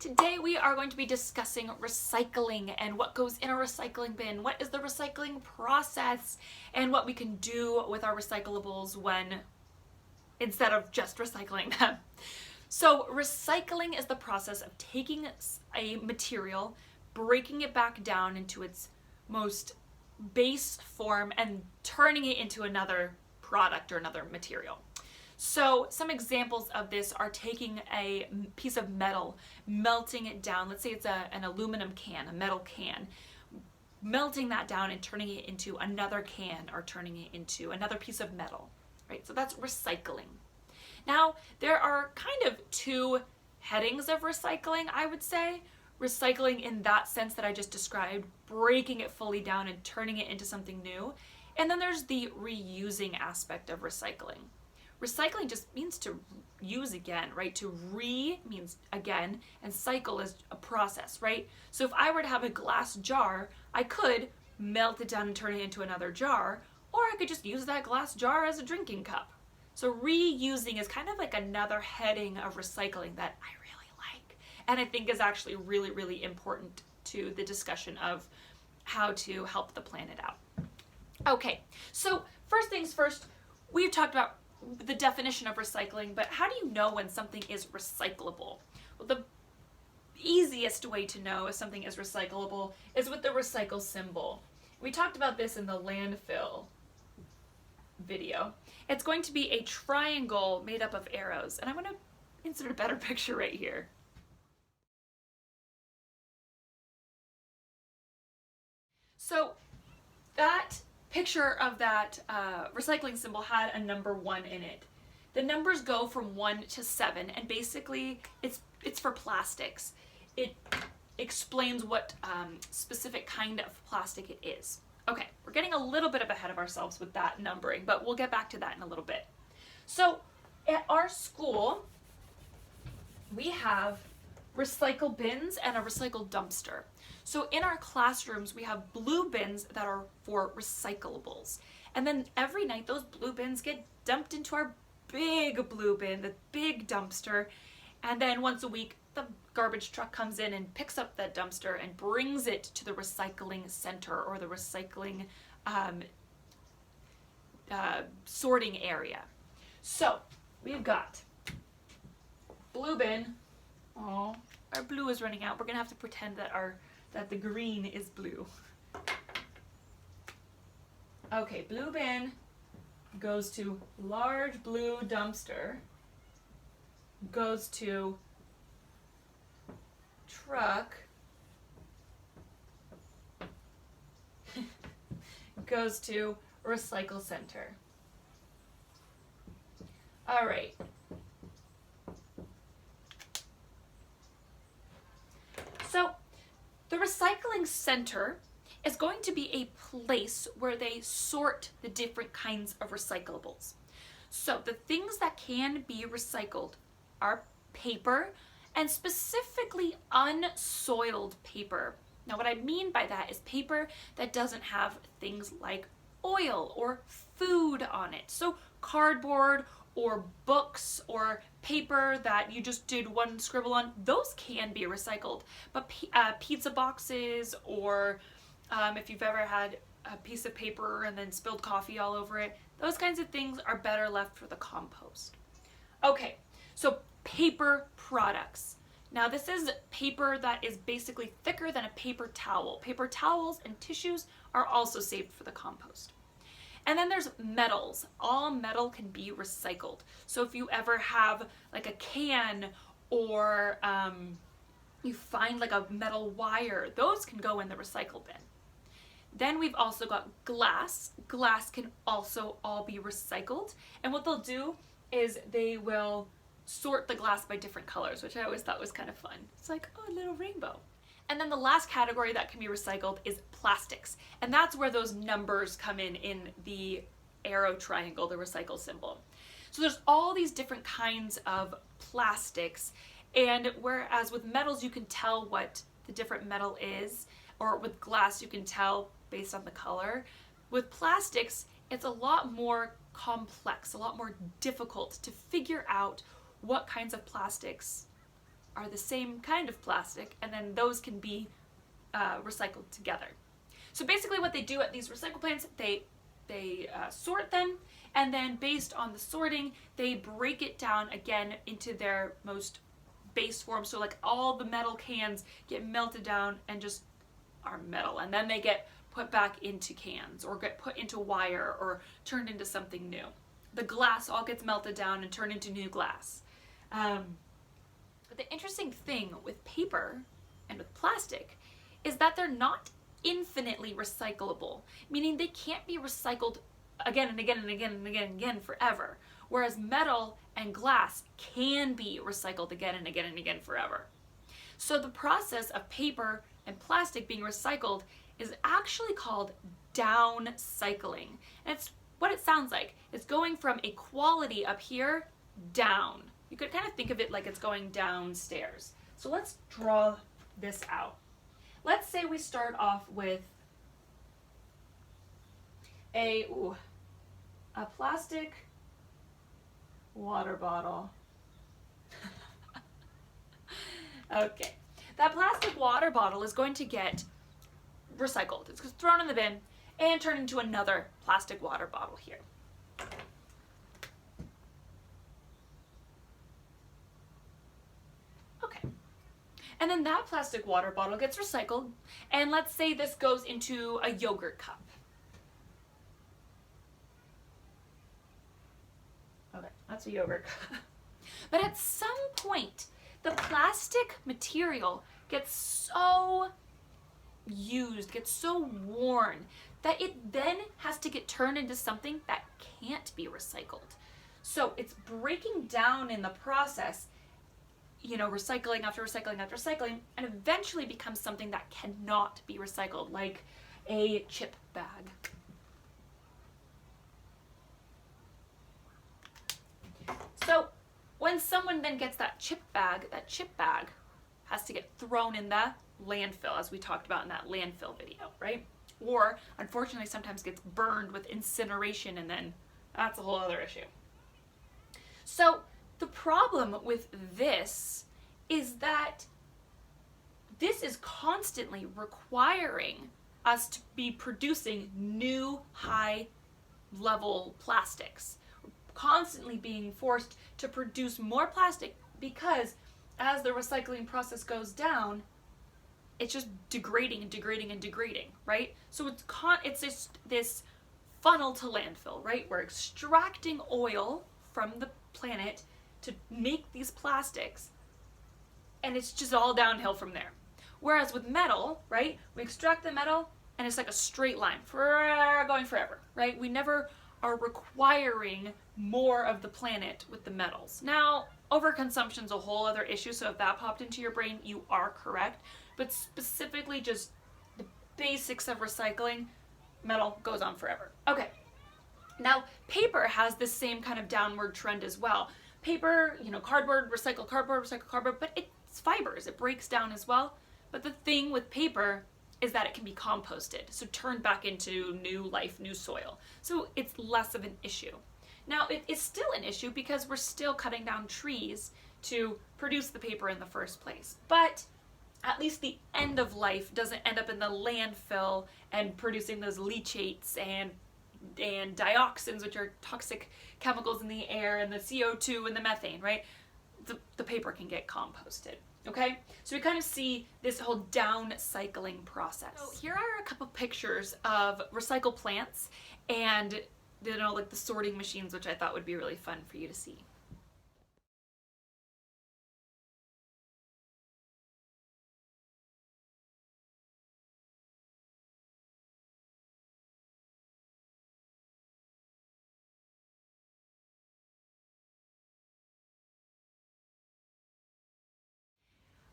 Today we are going to be discussing recycling and what goes in a recycling bin, what is the recycling process, and what we can do with our recyclables instead of just recycling them. So recycling is the process of taking a material, breaking it back down into its most base form and turning it into another product or another material. So some examples of this are taking a piece of metal, melting it down. Let's say it's an aluminum can, a metal can, melting that down and turning it into another can or turning it into another piece of metal, right? So that's recycling. Now, there are kind of two headings of recycling, I would say. Recycling in that sense that I just described, breaking it fully down and turning it into something new. And then there's the reusing aspect of recycling. Recycling just means to use again, right? To means again, and cycle is a process, right? So if I were to have a glass jar, I could melt it down and turn it into another jar, or I could just use that glass jar as a drinking cup. So reusing is kind of like another heading of recycling that I really like, and I think is actually really, really important to the discussion of how to help the planet out. Okay, so first things first, we've talked about the definition of recycling, but how do you know when something is recyclable? Well, the easiest way to know if something is recyclable is with the recycle symbol. We talked about this in the landfill video. It's going to be a triangle made up of arrows, and I'm going to insert a better picture right here. So that picture of that recycling symbol had a number 1 in it. The numbers go from 1 to 7, and basically it's for plastics. It explains what specific kind of plastic it is. Okay, we're getting a little bit ahead of ourselves with that numbering, but we'll get back to that in a little bit. So at our school, we have recycle bins and a recycle dumpster. So in our classrooms, we have blue bins that are for recyclables. And then every night, those blue bins get dumped into our big blue bin, the big dumpster. And then once a week, the garbage truck comes in and picks up that dumpster and brings it to the recycling center or the recycling sorting area. So we've got blue bin. Oh, our blue is running out. We're gonna have to pretend that the green is blue. Okay, blue bin goes to large blue dumpster, goes to truck, goes to recycle center. All right. So the recycling center is going to be a place where they sort the different kinds of recyclables. So the things that can be recycled are paper, and specifically unsoiled paper. Now what I mean by that is paper that doesn't have things like oil or food on it. So cardboard or books or paper that you just did one scribble on, those can be recycled. But pizza boxes or if you've ever had a piece of paper and then spilled coffee all over it, those kinds of things are better left for the compost. Okay, so paper products. Now this is paper that is basically thicker than a paper towel. Paper towels and tissues are also saved for the compost. And then there's metals. All metal can be recycled. So if you ever have like a can or you find like a metal wire, those can go in the recycle bin. Then we've also got glass. Glass can also all be recycled. And what they'll do is they will sort the glass by different colors, which I always thought was kind of fun. It's like, oh, a little rainbow. And then the last category that can be recycled is plastics. And that's where those numbers come in the arrow triangle, the recycle symbol. So there's all these different kinds of plastics. And whereas with metals, you can tell what the different metal is, or with glass, you can tell based on the color. With plastics, it's a lot more complex, a lot more difficult to figure out what kinds of plastics are the same kind of plastic, and then those can be recycled together. So basically what they do at these recycle plants, they sort them, and then based on the sorting, they break it down again into their most base form. So like all the metal cans get melted down and just are metal, and then they get put back into cans or get put into wire or turned into something new. The glass all gets melted down and turned into new glass. But the interesting thing with paper and with plastic is that they're not infinitely recyclable, meaning they can't be recycled again and again and again and again and again forever, whereas metal and glass can be recycled again and again and again forever. So the process of paper and plastic being recycled is actually called downcycling. And it's what it sounds like. It's going from a quality up here down. You could kind of think of it like it's going downstairs. So let's draw this out. Let's say we start off with a plastic water bottle. Okay, that plastic water bottle is going to get recycled. It's thrown in the bin and turned into another plastic water bottle here. Okay, and then that plastic water bottle gets recycled, and let's say this goes into a yogurt cup. Okay, that's a yogurt cup. But at some point, the plastic material gets so used, gets so worn, that it then has to get turned into something that can't be recycled. So it's breaking down in the process, you know, recycling after recycling after recycling, and eventually becomes something that cannot be recycled, like a chip bag. So when someone then gets that chip bag has to get thrown in the landfill, as we talked about in that landfill video, right? Or unfortunately sometimes gets burned with incineration, and then that's a whole other issue. So the problem with this is that this is constantly requiring us to be producing new high level plastics, constantly being forced to produce more plastic, because as the recycling process goes down, it's just degrading and degrading and degrading, right? So it's just this funnel to landfill, right? We're extracting oil from the planet to make these plastics, and it's just all downhill from there. Whereas with metal, right, we extract the metal and it's like a straight line going forever, right? We never are requiring more of the planet with the metals. Now, overconsumption is a whole other issue, so if that popped into your brain, you are correct. But specifically just the basics of recycling, metal goes on forever. Okay, now paper has the same kind of downward trend as well. Paper, you know, cardboard, recycle cardboard, but it's fibers, it breaks down as well. But the thing with paper is that it can be composted, so turned back into new life, new soil. So it's less of an issue. Now, it is still an issue because we're still cutting down trees to produce the paper in the first place. But at least the end of life doesn't end up in the landfill and producing those leachates and dioxins, which are toxic chemicals in the air, and the CO2 and the methane, right? The paper can get composted. Okay, so we kind of see this whole downcycling process. So here are a couple pictures of recycle plants and, you know, like the sorting machines, which I thought would be really fun for you to see.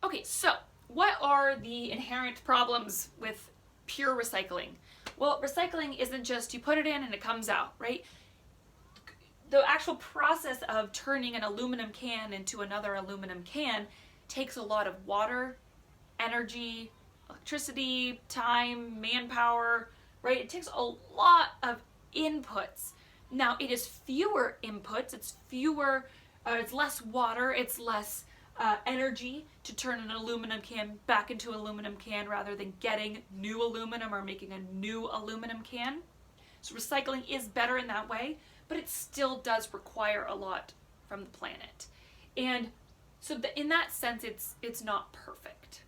Okay, so what are the inherent problems with pure recycling? Well, recycling isn't just you put it in and it comes out, right? The actual process of turning an aluminum can into another aluminum can takes a lot of water, energy, electricity, time, manpower, right? It takes a lot of inputs. Now, it is fewer inputs, it's less water, it's less energy to turn an aluminum can back into aluminum can rather than getting new aluminum or making a new aluminum can. So recycling is better in that way, but it still does require a lot from the planet. And so in that sense, it's not perfect.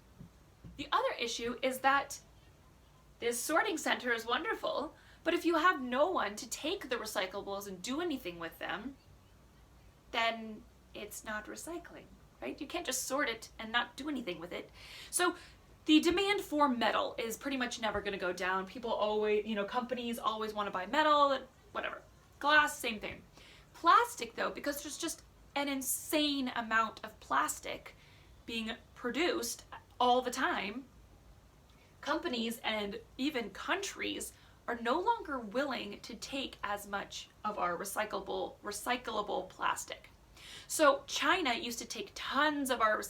The other issue is that this sorting center is wonderful, but if you have no one to take the recyclables and do anything with them, then it's not recycling, right? You can't just sort it and not do anything with it. So the demand for metal is pretty much never going to go down. People always, companies always want to buy metal, whatever. Glass, same thing. Plastic, though, because there's just an insane amount of plastic being produced all the time, companies and even countries are no longer willing to take as much of our recyclable plastic. So China used to take tons of our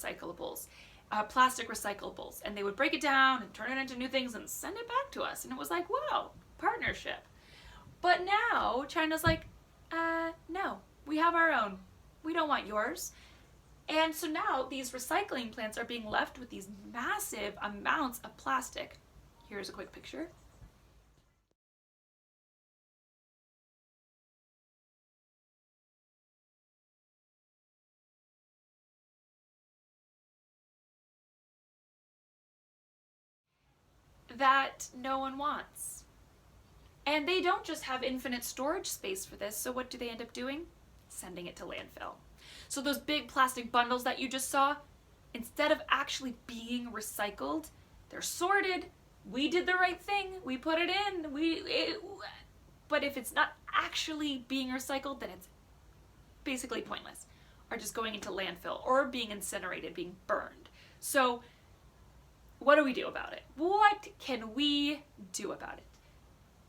plastic recyclables, and they would break it down and turn it into new things and send it back to us. And it was like, wow, partnership. But now China's like, no, we have our own. We don't want yours. And so now these recycling plants are being left with these massive amounts of plastic. Here's a quick picture. That no one wants. And they don't just have infinite storage space for this, so what do they end up doing? Sending it to landfill. So those big plastic bundles that you just saw, instead of actually being recycled, they're sorted. We did the right thing. We put it in. But if it's not actually being recycled, then it's basically pointless. Or just going into landfill or being incinerated, being burned. So what do we do about it? What can we do about it?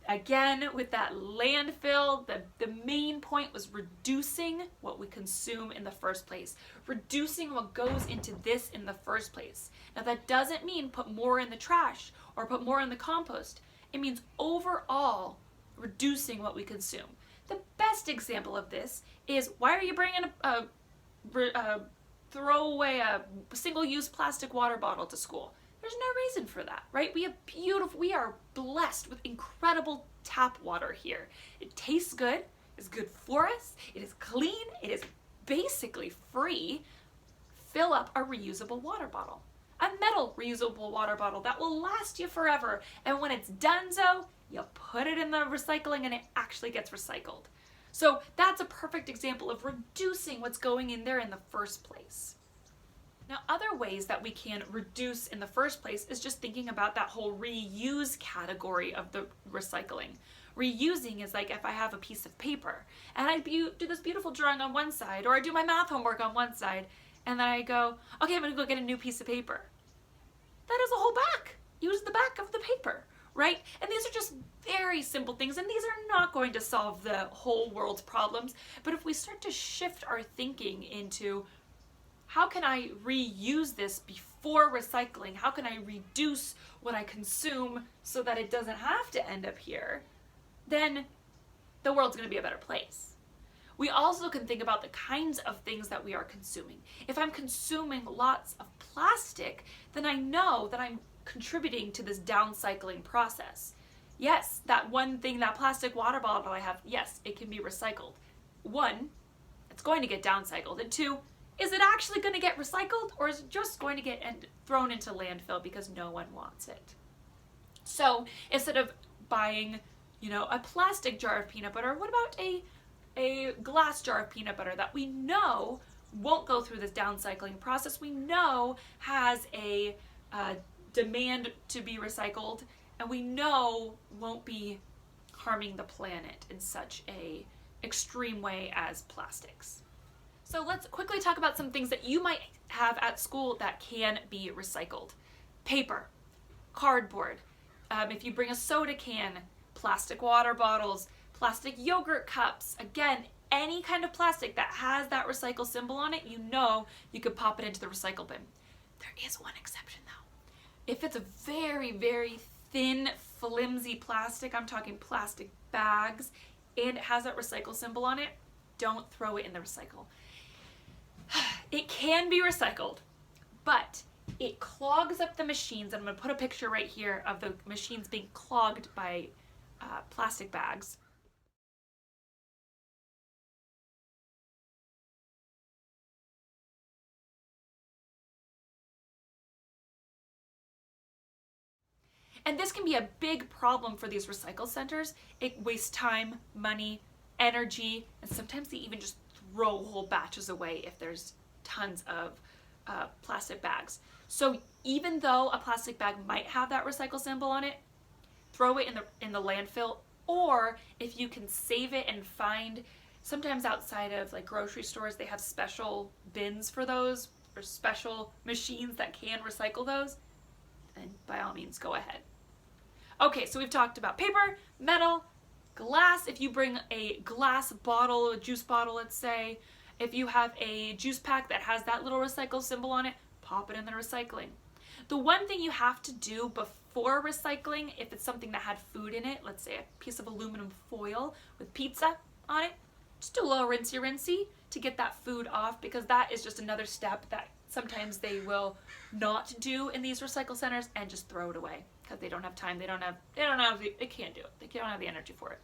Again, with that landfill, the main point was reducing what we consume in the first place. Reducing what goes into this in the first place. Now that doesn't mean put more in the trash or put more in the compost. It means overall reducing what we consume. The best example of this is, why are you bringing throw away a single-use plastic water bottle to school? There's no reason for that, right? We are blessed with incredible tap water here. It tastes good, it's good for us, it is clean, it is basically free. Fill up a reusable water bottle. A metal reusable water bottle that will last you forever. And when it's donezo, you put it in the recycling and it actually gets recycled. So that's a perfect example of reducing what's going in there in the first place. Now, other ways that we can reduce in the first place is just thinking about that whole reuse category of the recycling. Reusing is like if I have a piece of paper and I do this beautiful drawing on one side, or I do my math homework on one side, and then I go, okay, I'm gonna go get a new piece of paper. That is a whole back. Use the back of the paper, right? And these are just very simple things, and these are not going to solve the whole world's problems. But if we start to shift our thinking into, how can I reuse this before recycling? How can I reduce what I consume so that it doesn't have to end up here? Then the world's going to be a better place. We also can think about the kinds of things that we are consuming. If I'm consuming lots of plastic, then I know that I'm contributing to this downcycling process. Yes, that one thing, that plastic water bottle I have, yes, it can be recycled. One, it's going to get downcycled. And two, is it actually going to get recycled, or is it just going to get thrown into landfill because no one wants it? So instead of buying, a plastic jar of peanut butter, what about a glass jar of peanut butter that we know won't go through this downcycling process, we know has a demand to be recycled, and we know won't be harming the planet in such a extreme way as plastics. So let's quickly talk about some things that you might have at school that can be recycled. Paper, cardboard, if you bring a soda can, plastic water bottles, plastic yogurt cups, again, any kind of plastic that has that recycle symbol on it, you could pop it into the recycle bin. There is one exception though. If it's a very, very thin, flimsy plastic, I'm talking plastic bags, and it has that recycle symbol on it, don't throw it in the recycle. It can be recycled, but it clogs up the machines. I'm going to put a picture right here of the machines being clogged by plastic bags. And this can be a big problem for these recycle centers. It wastes time, money, energy, and sometimes they even just throw whole batches away if there's tons of plastic bags. So even though a plastic bag might have that recycle symbol on it, throw it in the landfill, or if you can save it and find, sometimes outside of like grocery stores, they have special bins for those, or special machines that can recycle those, and by all means go ahead. Okay, so we've talked about paper, metal, glass. If you bring a glass bottle, a juice bottle, let's say, if you have a juice pack that has that little recycle symbol on it, pop it in the recycling. The one thing you have to do before recycling, if it's something that had food in it, let's say a piece of aluminum foil with pizza on it, just do a little rinsey to get that food off, because that is just another step that sometimes they will not do in these recycle centers and just throw it away because they don't have time. They can't do it. They don't have the energy for it.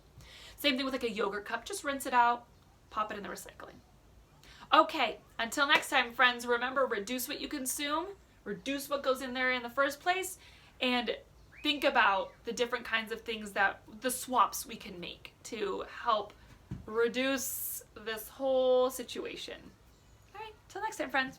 Same thing with like a yogurt cup. Just rinse it out, pop it in the recycling. Okay, until next time, friends, remember, reduce what you consume, reduce what goes in there in the first place, and think about the different kinds of things the swaps we can make to help reduce this whole situation. All right, till next time, friends.